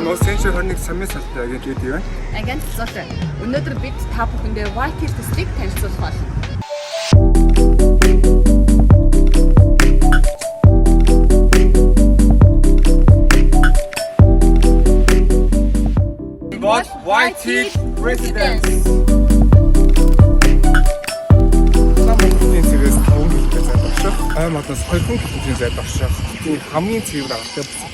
нөө Сеншер 21 самын салбар гэж үүдээ байна. Агент цолтой. Өнөөдөр бид та бүхэндээ White Hill төслийг танилцуулах болно. White Hill Residence. Цэгээс 5 км зайд орших, аймагаас 20 км зайд орших хамгийн цэвэр аргатай болсон.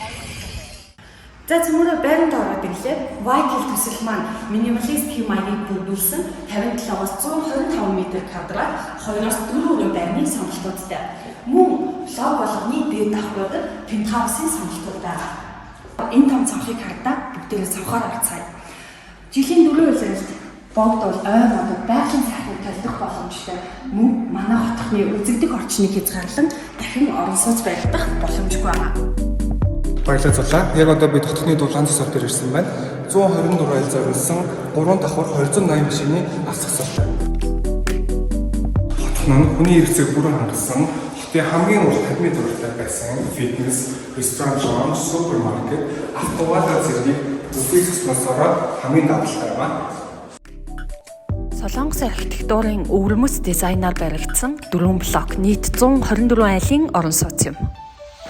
За цөмөрөө байранд ороод ирлээ. White Hill төсөл маань минималист хэм маягийг бүрдүүлсэн 57-аас 125 м квадрат 2-оос 4 өрөө байрны сонголтуудтай. Мөн лог болгоны дээд давхрууд пентхаусын сонголтууд байна. Энэ том цонхыг хардаа бүгдээрээ цонхоор арцгаая. Жилийн 4 улиралд богд бол ой модод байгалийн сайхныг толдох боломжтой. Мөн манай хотхны үзэгдэх орчныг хязгаарлан дахин орон сууц баригдах боломжгүй байна. Баярлалаа. Яг одоо бид хотхны дулаан засвар дээр ирсэн байна. 124 айл зориулсан 3 давхар 280 машины асгасалтай. Хотхон нь хүний хэрэгцээг бүрэн хангасан хотын хамгийн урт тамхины төрөлтэй байсан фитнес, ресторан, супермаркет, автоваза зэрэг бүхий спонсороо хамгийн давталтай байна. Солонгос архитектурын өвөрмөц дизайнаар баригдсан 4 блок нийт 124 айлын орон сууц юм.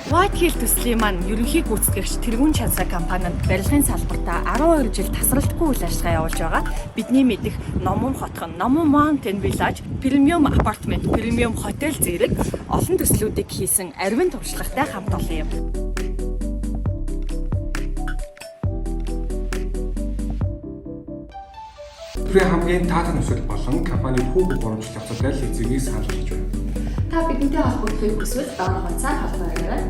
White Hill төслийн маань ерөнхий гүйцэтгэгч Тэргүүн Чансаа компанид барилгын салбартаа 12 жил тасралтгүй үйл ажиллагаа явуулж байгаа. Бидний мэдих Номон хотхон, Номон Mountain Village, премиум апартмент, премиум хотел зэрэг олон төслүүдийг хийсэн арвин туршлагатай хамт олон юм. Түрээ хамгийн таатай нөхцөл болон компани хүүг урамжлах асуудал эзэгийг санал болгож байна. Та бидэнтэй холбогдохыг хүсвэл доор хуудасаар холбоорой.